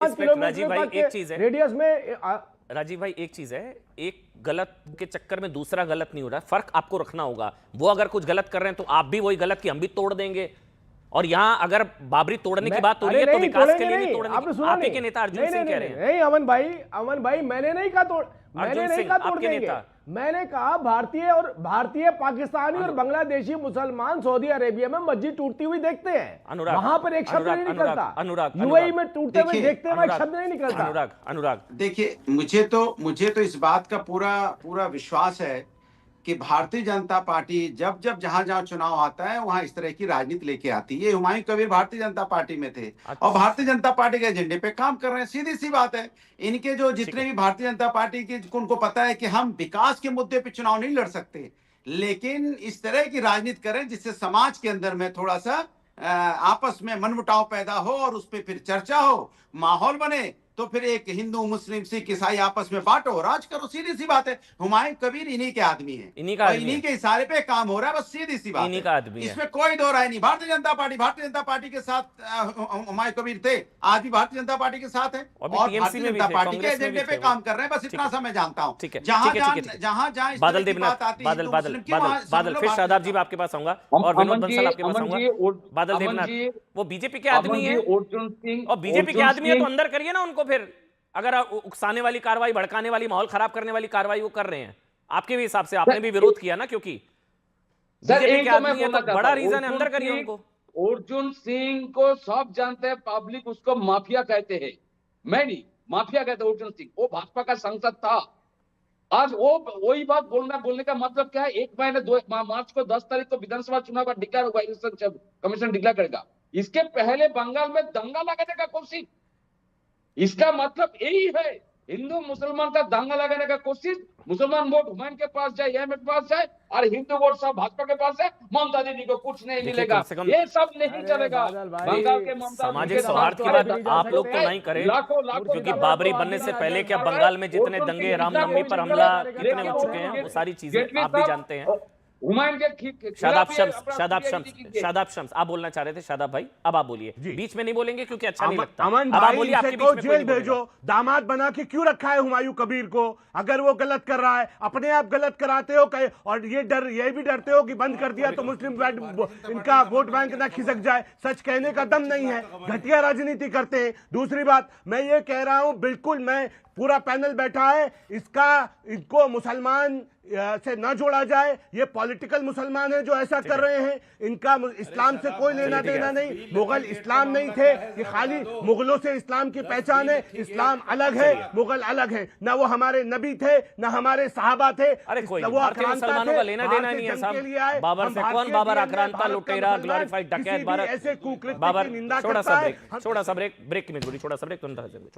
राजीव भाई एक चीज है, रेडियस में राजीव भाई एक चीज है, एक गलत के चक्कर में दूसरा गलत नहीं हो रहा है, फर्क आपको रखना होगा। वो अगर कुछ गलत कर रहे हैं तो आप भी वही गलत की हम भी तोड़ देंगे। और यहाँ अगर बाबरी तोड़ने की बात हो रही है तो विकास के लिए भी तोड़ने की। आप ही के नेता अर्जुन सिंह कह रहे हैं। नहीं अमन भाई मैंने नहीं कहा तोड़ देंगे। मैंने कहा भारतीय पाकिस्तानी और बांग्लादेशी मुसलमान सऊदी अरेबिया में मस्जिद टूटती हुई देखते हैं, वहां पर एक शब्द नहीं निकलता। यूएई में टूटते हुए देखते हुए एक शब्द नहीं निकलता। अनुराग देखिए, मुझे तो इस बात का पूरा विश्वास है कि भारतीय जनता पार्टी जब जहां चुनाव आता है वहां इस तरह की राजनीति लेके आती है। हुमायूं कबीर भारतीय जनता पार्टी में थे और भारतीय जनता पार्टी के एजेंडे पे काम कर रहे हैं। सीधी सी बात है, इनके जो जितने भी भारतीय जनता पार्टी के उनको पता है कि हम विकास के मुद्दे पे चुनाव नहीं लड़ सकते, लेकिन इस तरह की राजनीति करें जिससे समाज के अंदर में थोड़ा सा आपस में मनमुटाव पैदा हो और उस पर फिर चर्चा हो, माहौल बने, तो फिर एक हिंदू मुस्लिम सिख ईसाई आपस में बांटो, राज करो। सीधी सी बात है। हुमायूं कबीर इन्हीं के आदमी है, इन्हीं के इशारे पे काम हो रहा है, बस सीधी सी बात है। इसमें कोई दो राय नहीं। भारतीय जनता पार्टी के साथ हुमायूं कबीर थे, आज भी भारतीय जनता पार्टी के साथ है और भारतीय जनता पार्टी के एजेंडे पे काम कर रहे हैं। बस इतना सा मैं जानता हूँ। जहां बादल देवनाथ, बादल फिर शादाब जी आपके पास आऊंगा और विनोद बंसल आपके पास आऊंगा। बादल देवनाथ वो बीजेपी के आदमी है और बीजेपी के आदमी है तो अंदर करिए ना उनको। फिर अगर उकसाने वाली कार्रवाई, भड़काने वाली, माहौल खराब करने वाली कार्रवाई वो कर रहे हैं, आपके भी हिसाब से आपने भी विरोध किया ना, क्योंकि बीजेपी के आदमी है तो बड़ा रीजन है, अंदर करिए उनको। अर्जुन सिंह को सब जानते हैं, पब्लिक उसको माफिया कहते हैं, मैं नहीं, माफिया कहते हैं अर्जुन सिंह। वो भाजपा का सांसद था। आज वो वही बात बोलने का मतलब क्या है? 1 महीने 2 मार्च को 10 तारीख को विधानसभा चुनाव का डिक्लेयर होगा, इलेक्शन कमीशन डिक्लेयर करेगा। इसके पहले बंगाल में दंगा लगाने का कोशिश, इसका मतलब यही है। हिंदू मुसलमान का दंगा लगाने का कोशिश, मुसलमान वोट हुमायूं के पास जाए, एमएम के पास जाए और हिंदू वोट सब भाजपा के पास है। ममता दीदी को कुछ नहीं मिलेगा, ये सब नहीं चलेगा। बंगाल के ममता सामाजिक सौहार्द की बात आप लोग तो नहीं करें, क्योंकि बाबरी बनने से पहले क्या बंगाल में जितने दंगे, रामनवमी पर हमला कितने हो चुके हैं, वो सारी चीजें आप भी जानते हैं। शादाब शम्स आप बोलना चाह रहे थे शादाब भाई, अब आप बोलिए। बीच में नहीं बोलेंगे क्योंकि अच्छा नहीं लगता। अमन भाई को जेल भेजो, दामाद बना के क्यों रखा है हुमायूं कबीर को? अगर वो गलत कर रहा है, अपने आप गलत कराते हो और ये भी डरते हो कि बंद कर दिया तो मुस्लिम इनका वोट बैंक ना खिसक जाए। सच कहने का दम नहीं है, घटिया राजनीति करते हैं। दूसरी बात मैं ये कह रहा हूं, बिल्कुल मैं पूरा पैनल बैठा है, इनको मुसलमान से न जोड़ा जाए। ये पॉलिटिकल मुसलमान है जो ऐसा कर रहे हैं, इनका इस्लाम से कोई लेना देना नहीं। मुगल इस्लाम नहीं थे कि खाली मुगलों से इस्लाम की पहचान है। इस्लाम अलग है, मुगल अलग है। ना वो हमारे नबी थे, ना हमारे सहाबा थे। अरे कोई मुसलमानों का लेना देना नहीं है साहब। बाबर से कौन बाबर आक्रांता, लुटेरा, ग्लोरीफाइड डकैत, ऐसे कुकृत्य बाबर की निंदा छोटा करता है। सा ब्रेक की मजबूरी, छोटा सा ब्रेक तुरंत।